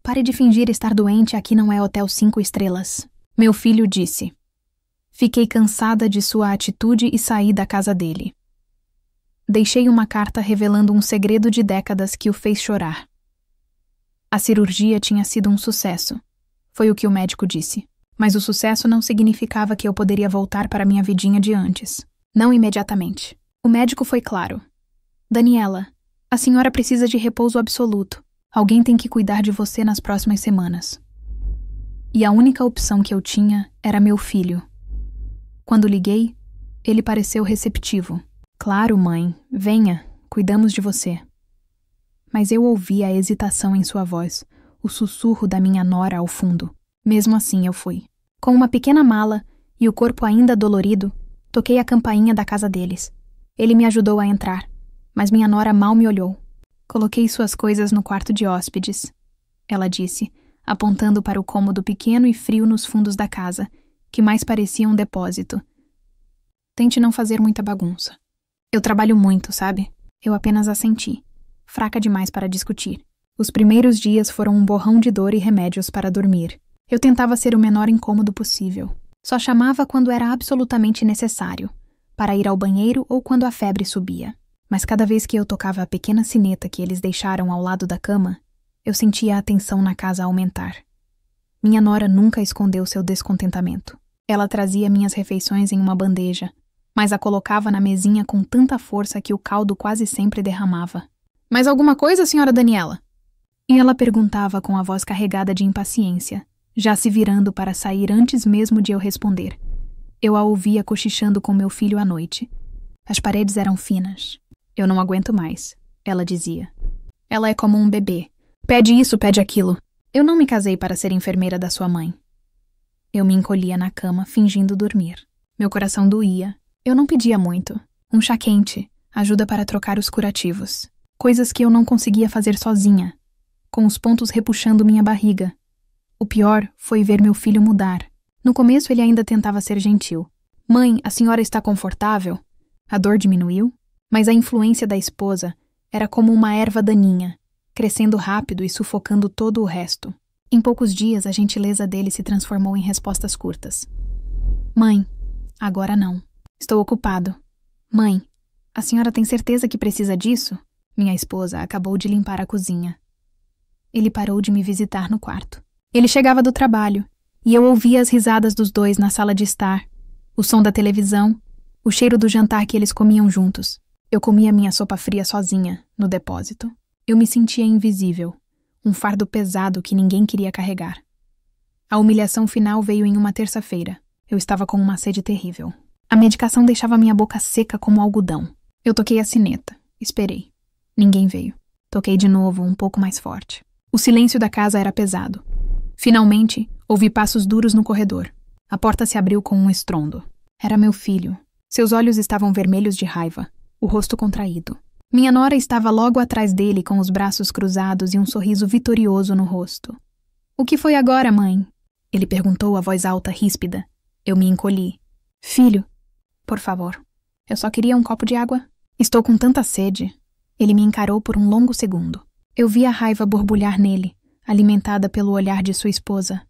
pare de fingir estar doente, aqui não é hotel 5 estrelas. Meu filho disse. Fiquei cansada de sua atitude e saí da casa dele. Deixei uma carta revelando um segredo de décadas que o fez chorar. A cirurgia tinha sido um sucesso. Foi o que o médico disse. Mas o sucesso não significava que eu poderia voltar para minha vidinha de antes. Não imediatamente. O médico foi claro. Daniela, a senhora precisa de repouso absoluto. Alguém tem que cuidar de você nas próximas semanas. E a única opção que eu tinha era meu filho. Quando liguei, ele pareceu receptivo. Claro, mãe, venha, cuidamos de você. Mas eu ouvi a hesitação em sua voz, o sussurro da minha nora ao fundo. Mesmo assim eu fui. Com uma pequena mala e o corpo ainda dolorido, toquei a campainha da casa deles. Ele me ajudou a entrar, mas minha nora mal me olhou. Coloquei suas coisas no quarto de hóspedes, ela disse, apontando para o cômodo pequeno e frio nos fundos da casa, que mais parecia um depósito. Tente não fazer muita bagunça. Eu trabalho muito, sabe? Eu apenas assenti, fraca demais para discutir. Os primeiros dias foram um borrão de dor e remédios para dormir. Eu tentava ser o menor incômodo possível. Só chamava quando era absolutamente necessário, para ir ao banheiro ou quando a febre subia. Mas cada vez que eu tocava a pequena sineta que eles deixaram ao lado da cama, eu sentia a tensão na casa aumentar. Minha nora nunca escondeu seu descontentamento. Ela trazia minhas refeições em uma bandeja, mas a colocava na mesinha com tanta força que o caldo quase sempre derramava. Mais alguma coisa, senhora Daniela? E ela perguntava com a voz carregada de impaciência, já se virando para sair antes mesmo de eu responder. Eu a ouvia cochichando com meu filho à noite. As paredes eram finas. Eu não aguento mais, ela dizia. Ela é como um bebê. Pede isso, pede aquilo. Eu não me casei para ser enfermeira da sua mãe. Eu me encolhia na cama, fingindo dormir. Meu coração doía. Eu não pedia muito. Um chá quente, ajuda para trocar os curativos. Coisas que eu não conseguia fazer sozinha, com os pontos repuxando minha barriga. O pior foi ver meu filho mudar. No começo ele ainda tentava ser gentil. Mãe, a senhora está confortável? A dor diminuiu, mas a influência da esposa era como uma erva daninha, crescendo rápido e sufocando todo o resto. Em poucos dias, a gentileza dele se transformou em respostas curtas. Mãe, agora não. Estou ocupado. Mãe, a senhora tem certeza que precisa disso? Minha esposa acabou de limpar a cozinha. Ele parou de me visitar no quarto. Ele chegava do trabalho, e eu ouvia as risadas dos dois na sala de estar, o som da televisão, o cheiro do jantar que eles comiam juntos. Eu comia minha sopa fria sozinha, no depósito. Eu me sentia invisível, um fardo pesado que ninguém queria carregar. A humilhação final veio em uma terça-feira. Eu estava com uma sede terrível. A medicação deixava minha boca seca como algodão. Eu toquei a sineta. Esperei. Ninguém veio. Toquei de novo, um pouco mais forte. O silêncio da casa era pesado. Finalmente, ouvi passos duros no corredor. A porta se abriu com um estrondo. Era meu filho. Seus olhos estavam vermelhos de raiva, o rosto contraído. Minha nora estava logo atrás dele com os braços cruzados e um sorriso vitorioso no rosto. O que foi agora, mãe? Ele perguntou a voz alta, ríspida. Eu me encolhi. Filho, por favor, eu só queria um copo de água. Estou com tanta sede. Ele me encarou por um longo segundo. Eu vi a raiva borbulhar nele, alimentada pelo olhar de sua esposa.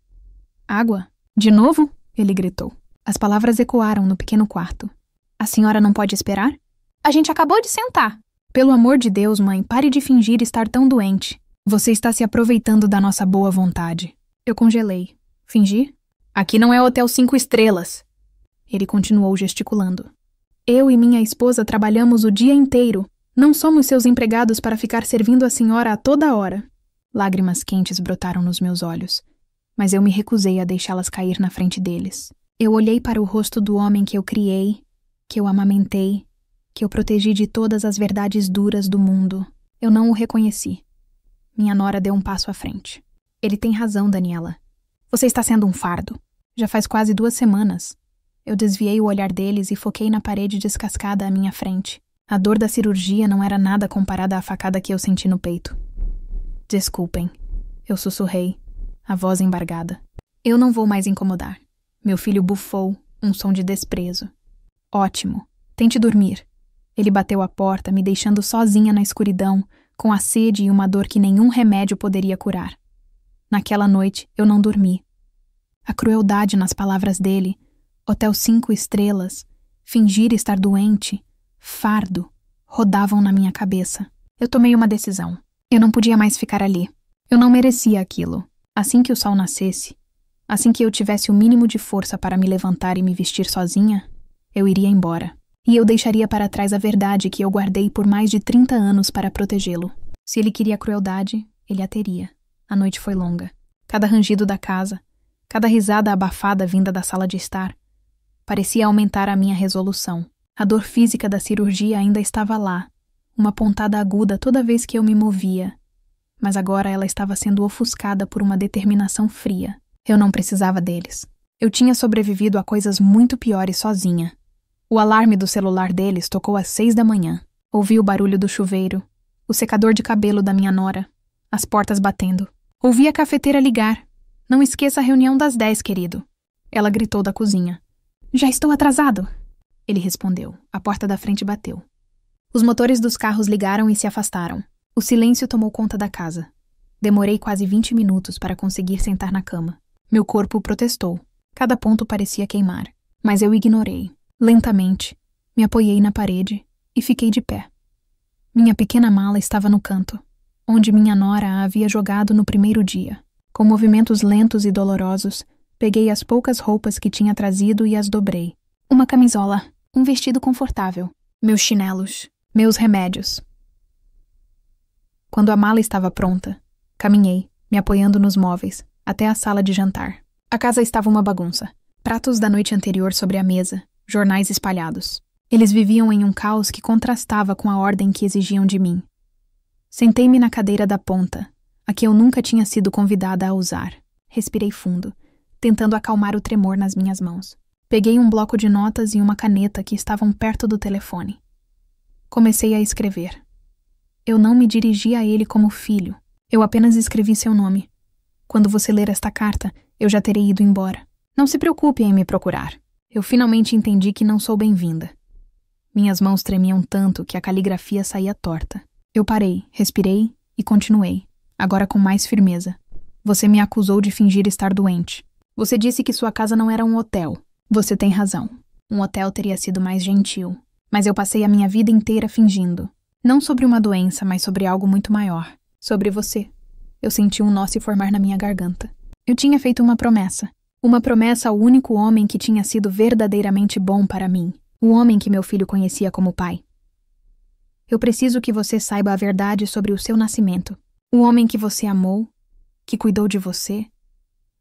Água? De novo? Ele gritou. As palavras ecoaram no pequeno quarto. A senhora não pode esperar? A gente acabou de sentar. Pelo amor de Deus, mãe, pare de fingir estar tão doente. Você está se aproveitando da nossa boa vontade. Eu congelei. Fingir? Aqui não é hotel 5 estrelas. Ele continuou gesticulando. Eu e minha esposa trabalhamos o dia inteiro. Não somos seus empregados para ficar servindo a senhora a toda hora. Lágrimas quentes brotaram nos meus olhos, mas eu me recusei a deixá-las cair na frente deles. Eu olhei para o rosto do homem que eu criei, que eu amamentei, que eu protegi de todas as verdades duras do mundo. Eu não o reconheci. Minha nora deu um passo à frente. Ele tem razão, Daniela. Você está sendo um fardo. Já faz quase 2 semanas. Eu desviei o olhar deles e foquei na parede descascada à minha frente. A dor da cirurgia não era nada comparada à facada que eu senti no peito. Desculpem. Eu sussurrei, a voz embargada. Eu não vou mais incomodar. Meu filho bufou, um som de desprezo. Ótimo. Tente dormir. Ele bateu a porta, me deixando sozinha na escuridão, com a sede e uma dor que nenhum remédio poderia curar. Naquela noite, eu não dormi. A crueldade nas palavras dele, hotel 5 estrelas, fingir estar doente, fardo, rodavam na minha cabeça. Eu tomei uma decisão. Eu não podia mais ficar ali. Eu não merecia aquilo. Assim que o sol nascesse, assim que eu tivesse o mínimo de força para me levantar e me vestir sozinha, eu iria embora. E eu deixaria para trás a verdade que eu guardei por mais de 30 anos para protegê-lo. Se ele queria crueldade, ele a teria. A noite foi longa. Cada rangido da casa, cada risada abafada vinda da sala de estar, parecia aumentar a minha resolução. A dor física da cirurgia ainda estava lá, uma pontada aguda toda vez que eu me movia. Mas agora ela estava sendo ofuscada por uma determinação fria. Eu não precisava deles. Eu tinha sobrevivido a coisas muito piores sozinha. O alarme do celular deles tocou às 6 da manhã. Ouvi o barulho do chuveiro, o secador de cabelo da minha nora, as portas batendo. Ouvi a cafeteira ligar. Não esqueça a reunião das 10, querido. Ela gritou da cozinha. Já estou atrasado. Ele respondeu. A porta da frente bateu. Os motores dos carros ligaram e se afastaram. O silêncio tomou conta da casa. Demorei quase 20 minutos para conseguir sentar na cama. Meu corpo protestou. Cada ponto parecia queimar. Mas eu ignorei. Lentamente, me apoiei na parede e fiquei de pé. Minha pequena mala estava no canto, onde minha nora a havia jogado no primeiro dia. Com movimentos lentos e dolorosos, peguei as poucas roupas que tinha trazido e as dobrei. Uma camisola, um vestido confortável, meus chinelos, meus remédios. Quando a mala estava pronta, caminhei, me apoiando nos móveis, até a sala de jantar. A casa estava uma bagunça. Pratos da noite anterior sobre a mesa, jornais espalhados. Eles viviam em um caos que contrastava com a ordem que exigiam de mim. Sentei-me na cadeira da ponta, a que eu nunca tinha sido convidada a usar. Respirei fundo, tentando acalmar o tremor nas minhas mãos. Peguei um bloco de notas e uma caneta que estavam perto do telefone. Comecei a escrever. Eu não me dirigi a ele como filho. Eu apenas escrevi seu nome. Quando você ler esta carta, eu já terei ido embora. Não se preocupe em me procurar. Eu finalmente entendi que não sou bem-vinda. Minhas mãos tremiam tanto que a caligrafia saía torta. Eu parei, respirei e continuei, agora com mais firmeza. Você me acusou de fingir estar doente. Você disse que sua casa não era um hotel. Você tem razão. Um hotel teria sido mais gentil. Mas eu passei a minha vida inteira fingindo. Não sobre uma doença, mas sobre algo muito maior. Sobre você. Eu senti um nó se formar na minha garganta. Eu tinha feito uma promessa. Uma promessa ao único homem que tinha sido verdadeiramente bom para mim. O homem que meu filho conhecia como pai. Eu preciso que você saiba a verdade sobre o seu nascimento. O homem que você amou, que cuidou de você,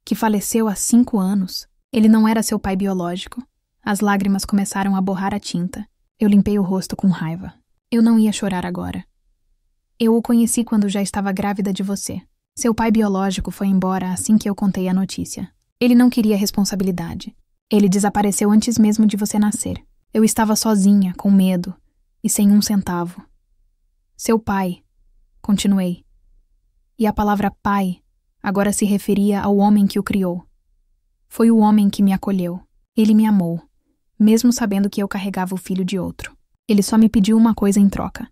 que faleceu há 5 anos. Ele não era seu pai biológico. As lágrimas começaram a borrar a tinta. Eu limpei o rosto com raiva. Eu não ia chorar agora. Eu o conheci quando já estava grávida de você. Seu pai biológico foi embora assim que eu contei a notícia. Ele não queria responsabilidade. Ele desapareceu antes mesmo de você nascer. Eu estava sozinha, com medo, e sem 1 centavo. Seu pai, continuei. E a palavra pai agora se referia ao homem que o criou. Foi o homem que me acolheu. Ele me amou, mesmo sabendo que eu carregava o filho de outro. Ele só me pediu uma coisa em troca: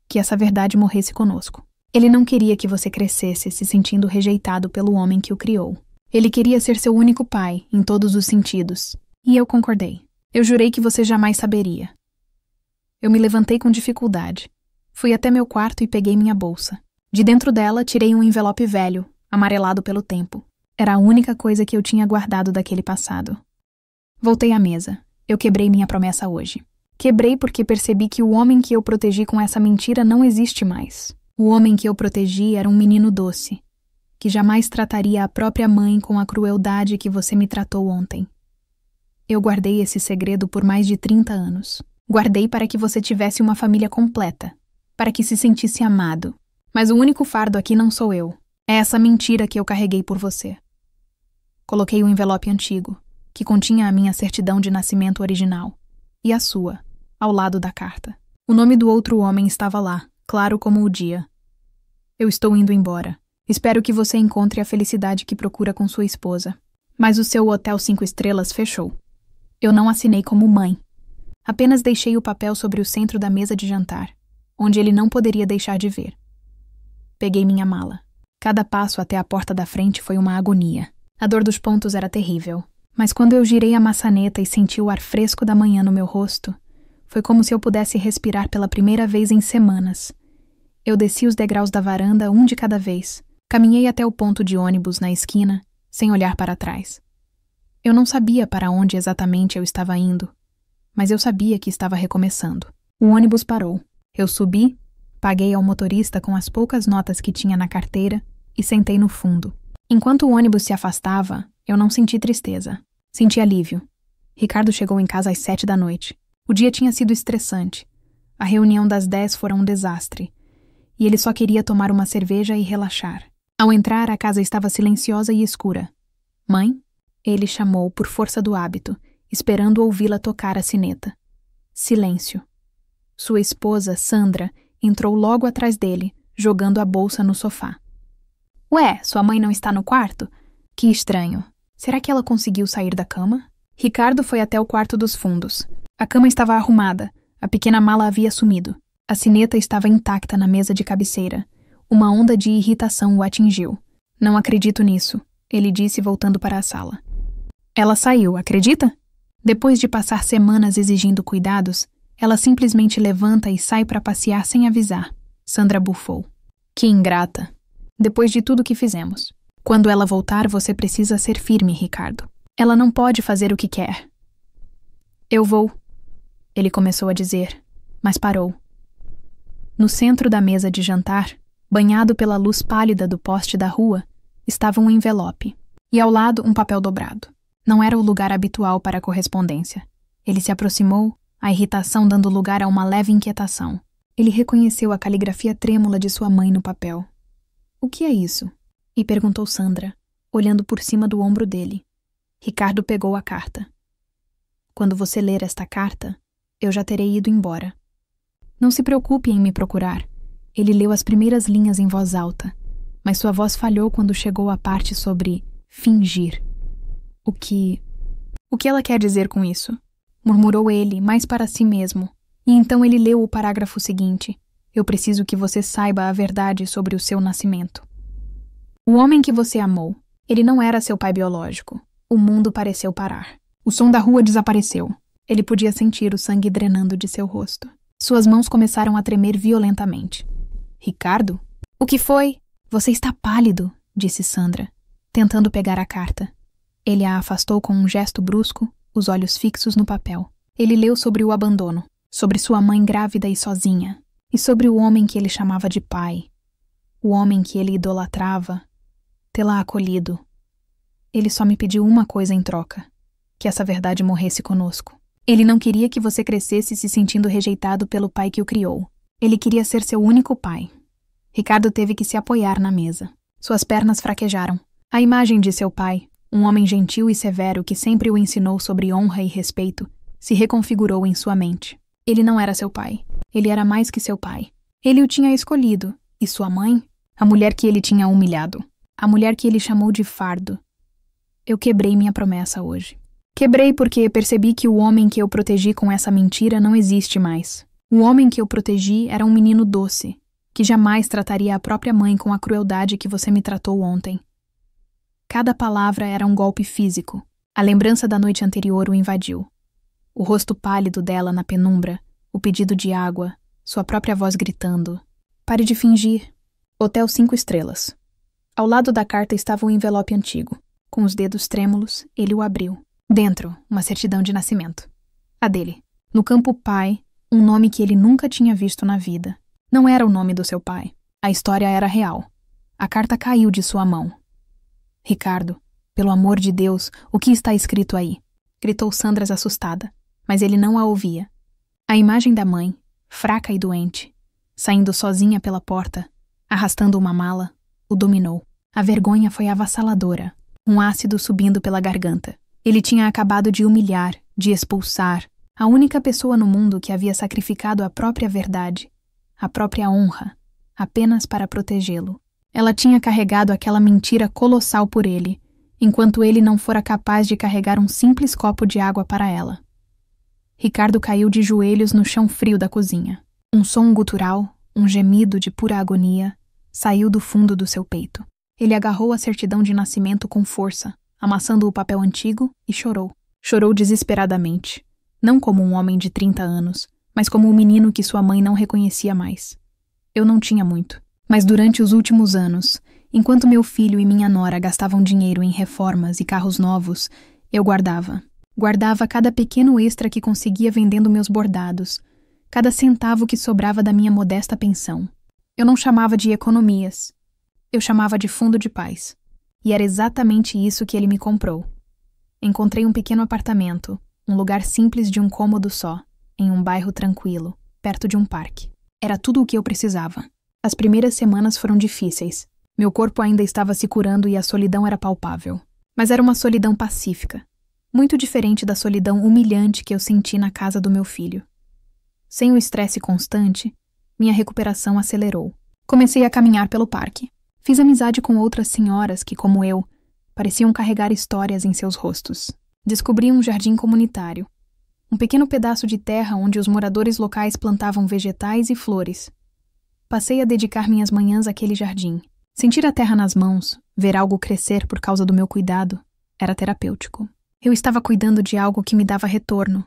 que essa verdade morresse conosco. Ele não queria que você crescesse se sentindo rejeitado pelo homem que o criou. Ele queria ser seu único pai, em todos os sentidos. E eu concordei. Eu jurei que você jamais saberia. Eu me levantei com dificuldade. Fui até meu quarto e peguei minha bolsa. De dentro dela, tirei um envelope velho, amarelado pelo tempo. Era a única coisa que eu tinha guardado daquele passado. Voltei à mesa. Eu quebrei minha promessa hoje. Quebrei porque percebi que o homem que eu protegi com essa mentira não existe mais. O homem que eu protegi era um menino doce, que jamais trataria a própria mãe com a crueldade que você me tratou ontem. Eu guardei esse segredo por mais de 30 anos. Guardei para que você tivesse uma família completa, para que se sentisse amado. Mas o único fardo aqui não sou eu. É essa mentira que eu carreguei por você. Coloquei o envelope antigo, que continha a minha certidão de nascimento original, e a sua, ao lado da carta. O nome do outro homem estava lá, claro como o dia. Eu estou indo embora. Espero que você encontre a felicidade que procura com sua esposa. Mas o seu hotel 5 estrelas fechou. Eu não assinei como mãe. Apenas deixei o papel sobre o centro da mesa de jantar, onde ele não poderia deixar de ver. Peguei minha mala. Cada passo até a porta da frente foi uma agonia. A dor dos pontos era terrível, mas quando eu girei a maçaneta e senti o ar fresco da manhã no meu rosto, foi como se eu pudesse respirar pela primeira vez em semanas. Eu desci os degraus da varanda, um de cada vez. Caminhei até o ponto de ônibus na esquina, sem olhar para trás. Eu não sabia para onde exatamente eu estava indo, mas eu sabia que estava recomeçando. O ônibus parou. Eu subi, paguei ao motorista com as poucas notas que tinha na carteira e sentei no fundo. Enquanto o ônibus se afastava, eu não senti tristeza. Senti alívio. Ricardo chegou em casa às 7 da noite. O dia tinha sido estressante. A reunião das 10 fora um desastre. E ele só queria tomar uma cerveja e relaxar. Ao entrar, a casa estava silenciosa e escura. Mãe? Ele chamou por força do hábito, esperando ouvi-la tocar a sineta. Silêncio. Sua esposa, Sandra, entrou logo atrás dele, jogando a bolsa no sofá. Ué, sua mãe não está no quarto? Que estranho. Será que ela conseguiu sair da cama? Ricardo foi até o quarto dos fundos. A cama estava arrumada. A pequena mala havia sumido. A sineta estava intacta na mesa de cabeceira. Uma onda de irritação o atingiu. Não acredito nisso, ele disse voltando para a sala. Ela saiu, acredita? Depois de passar semanas exigindo cuidados, ela simplesmente levanta e sai para passear sem avisar. Sandra bufou. Que ingrata. Depois de tudo que fizemos. Quando ela voltar, você precisa ser firme, Ricardo. Ela não pode fazer o que quer. Eu vou, ele começou a dizer, mas parou. No centro da mesa de jantar, banhado pela luz pálida do poste da rua, estava um envelope, e ao lado um papel dobrado. Não era o lugar habitual para a correspondência. Ele se aproximou, a irritação dando lugar a uma leve inquietação. Ele reconheceu a caligrafia trêmula de sua mãe no papel. O que é isso? E perguntou Sandra, olhando por cima do ombro dele. Ricardo pegou a carta. Quando você ler esta carta, eu já terei ido embora. Não se preocupe em me procurar. Ele leu as primeiras linhas em voz alta, mas sua voz falhou quando chegou à parte sobre fingir. O que ela quer dizer com isso? Murmurou ele, mais para si mesmo, e então ele leu o parágrafo seguinte. Eu preciso que você saiba a verdade sobre o seu nascimento. O homem que você amou, ele não era seu pai biológico. O mundo pareceu parar. O som da rua desapareceu. Ele podia sentir o sangue drenando de seu rosto. Suas mãos começaram a tremer violentamente. Ricardo? O que foi? Você está pálido, disse Sandra, tentando pegar a carta. Ele a afastou com um gesto brusco, os olhos fixos no papel. Ele leu sobre o abandono, sobre sua mãe grávida e sozinha, e sobre o homem que ele chamava de pai. O homem que ele idolatrava, tê-la acolhido. Ele só me pediu uma coisa em troca, que essa verdade morresse conosco. Ele não queria que você crescesse se sentindo rejeitado pelo pai que o criou. Ele queria ser seu único pai. Ricardo teve que se apoiar na mesa. Suas pernas fraquejaram. A imagem de seu pai, um homem gentil e severo que sempre o ensinou sobre honra e respeito, se reconfigurou em sua mente. Ele não era seu pai. Ele era mais que seu pai. Ele o tinha escolhido. E sua mãe? A mulher que ele tinha humilhado. A mulher que ele chamou de fardo. Eu quebrei minha promessa hoje. Quebrei porque percebi que o homem que eu protegi com essa mentira não existe mais. O homem que eu protegi era um menino doce, que jamais trataria a própria mãe com a crueldade que você me tratou ontem. Cada palavra era um golpe físico. A lembrança da noite anterior o invadiu. O rosto pálido dela na penumbra, o pedido de água, sua própria voz gritando. Pare de fingir. Hotel 5 estrelas. Ao lado da carta estava um envelope antigo. Com os dedos trêmulos, ele o abriu. Dentro, uma certidão de nascimento. A dele. No campo pai, um nome que ele nunca tinha visto na vida. Não era o nome do seu pai. A história era real. A carta caiu de sua mão. Ricardo, pelo amor de Deus, o que está escrito aí? Gritou Sandra assustada, mas ele não a ouvia. A imagem da mãe, fraca e doente, saindo sozinha pela porta, arrastando uma mala, o dominou. A vergonha foi avassaladora, um ácido subindo pela garganta. Ele tinha acabado de humilhar, de expulsar, a única pessoa no mundo que havia sacrificado a própria verdade, a própria honra, apenas para protegê-lo. Ela tinha carregado aquela mentira colossal por ele, enquanto ele não fora capaz de carregar um simples copo de água para ela. Ricardo caiu de joelhos no chão frio da cozinha. Um som gutural, um gemido de pura agonia, saiu do fundo do seu peito. Ele agarrou a certidão de nascimento com força, amassando o papel antigo, e chorou. Chorou desesperadamente, não como um homem de 30 anos, mas como um menino que sua mãe não reconhecia mais. Eu não tinha muito, mas durante os últimos anos, enquanto meu filho e minha nora gastavam dinheiro em reformas e carros novos, eu guardava. Guardava cada pequeno extra que conseguia vendendo meus bordados, cada centavo que sobrava da minha modesta pensão. Eu não chamava de economias. Eu chamava de fundo de paz. E era exatamente isso que ele me comprou. Encontrei um pequeno apartamento, um lugar simples de um cômodo só, em um bairro tranquilo, perto de um parque. Era tudo o que eu precisava. As primeiras semanas foram difíceis. Meu corpo ainda estava se curando e a solidão era palpável. Mas era uma solidão pacífica, muito diferente da solidão humilhante que eu senti na casa do meu filho. Sem o estresse constante, minha recuperação acelerou. Comecei a caminhar pelo parque. Fiz amizade com outras senhoras que, como eu, pareciam carregar histórias em seus rostos. Descobri um jardim comunitário, um pequeno pedaço de terra onde os moradores locais plantavam vegetais e flores. Passei a dedicar minhas manhãs àquele jardim. Sentir a terra nas mãos, ver algo crescer por causa do meu cuidado, era terapêutico. Eu estava cuidando de algo que me dava retorno,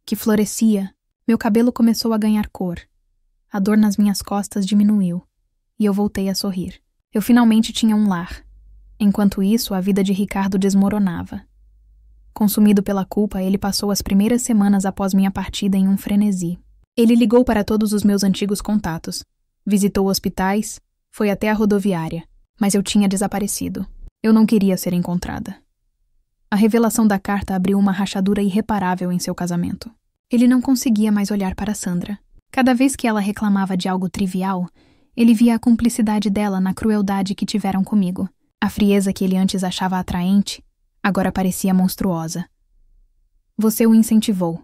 que florescia. Meu cabelo começou a ganhar cor. A dor nas minhas costas diminuiu, e eu voltei a sorrir. Eu finalmente tinha um lar. Enquanto isso, a vida de Ricardo desmoronava. Consumido pela culpa, ele passou as primeiras semanas após minha partida em um frenesi. Ele ligou para todos os meus antigos contatos, visitou hospitais, foi até a rodoviária, mas eu tinha desaparecido. Eu não queria ser encontrada. A revelação da carta abriu uma rachadura irreparável em seu casamento. Ele não conseguia mais olhar para Sandra. Cada vez que ela reclamava de algo trivial, ele via a cumplicidade dela na crueldade que tiveram comigo. A frieza que ele antes achava atraente, agora parecia monstruosa. Você o incentivou.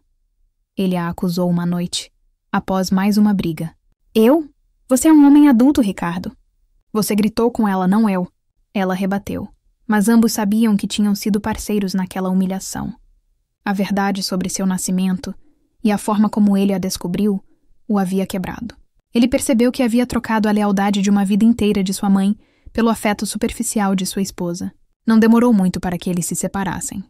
Ele a acusou uma noite, após mais uma briga. Eu? Você é um homem adulto, Ricardo. Você gritou com ela, não eu. Ela rebateu. Mas ambos sabiam que tinham sido parceiros naquela humilhação. A verdade sobre seu nascimento e a forma como ele a descobriu o havia quebrado. Ele percebeu que havia trocado a lealdade de uma vida inteira de sua mãe pelo afeto superficial de sua esposa. Não demorou muito para que eles se separassem.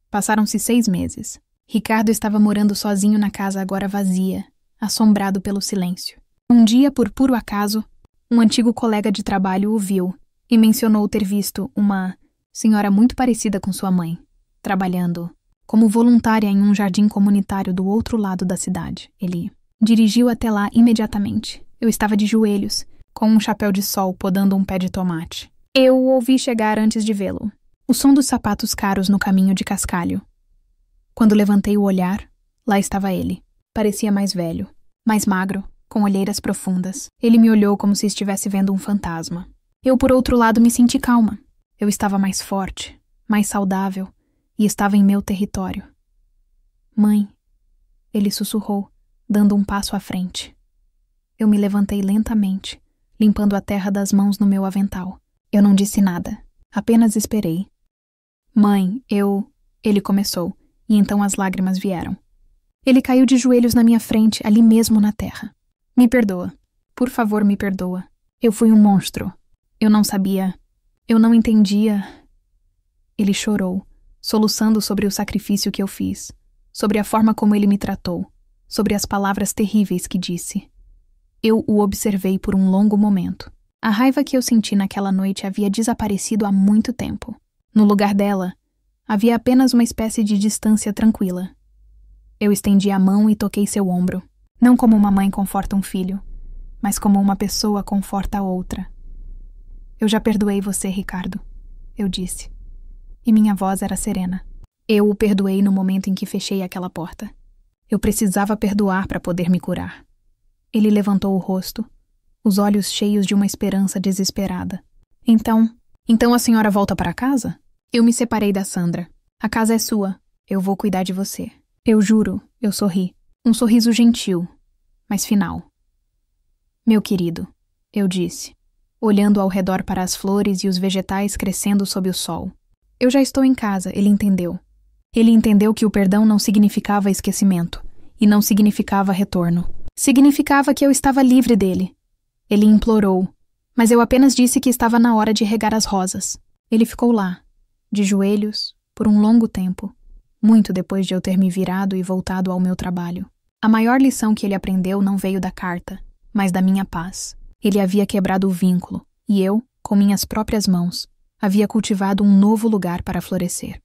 Passaram-se 6 meses. Ricardo estava morando sozinho na casa agora vazia, assombrado pelo silêncio. Um dia, por puro acaso, um antigo colega de trabalho o viu e mencionou ter visto uma senhora muito parecida com sua mãe, trabalhando como voluntária em um jardim comunitário do outro lado da cidade. Ele dirigiu até lá imediatamente. Eu estava de joelhos, com um chapéu de sol podando um pé de tomate. Eu o ouvi chegar antes de vê-lo. O som dos sapatos caros no caminho de cascalho. Quando levantei o olhar, lá estava ele. Parecia mais velho, mais magro, com olheiras profundas. Ele me olhou como se estivesse vendo um fantasma. Eu, por outro lado, me senti calma. Eu estava mais forte, mais saudável, e estava em meu território. Mãe, ele sussurrou, dando um passo à frente. Eu me levantei lentamente, limpando a terra das mãos no meu avental. Eu não disse nada, apenas esperei. Mãe, Ele começou, e então as lágrimas vieram. Ele caiu de joelhos na minha frente, ali mesmo na terra. Me perdoa. Por favor, me perdoa. Eu fui um monstro. Eu não sabia. Eu não entendia. Ele chorou, soluçando sobre o sacrifício que eu fiz, sobre a forma como ele me tratou, sobre as palavras terríveis que disse. Eu o observei por um longo momento. A raiva que eu senti naquela noite havia desaparecido há muito tempo. No lugar dela, havia apenas uma espécie de distância tranquila. Eu estendi a mão e toquei seu ombro, não como uma mãe conforta um filho, mas como uma pessoa conforta a outra. Eu já perdoei você, Ricardo, eu disse. E minha voz era serena. Eu o perdoei no momento em que fechei aquela porta. Eu precisava perdoar para poder me curar. Ele levantou o rosto, os olhos cheios de uma esperança desesperada. Então a senhora volta para casa? Eu me separei da Sandra. A casa é sua. Eu vou cuidar de você. Eu juro, eu sorri. Um sorriso gentil, mas final. Meu querido, eu disse, olhando ao redor para as flores e os vegetais crescendo sob o sol. Eu já estou em casa, ele entendeu. Ele entendeu que o perdão não significava esquecimento, e não significava retorno. Significava que eu estava livre dele. Ele implorou, Mas eu apenas disse que estava na hora de regar as rosas. Ele ficou lá, de joelhos, por um longo tempo, muito depois de eu ter me virado e voltado ao meu trabalho. A maior lição que ele aprendeu não veio da carta, mas da minha paz. Ele havia quebrado o vínculo, e eu, com minhas próprias mãos, havia cultivado um novo lugar para florescer.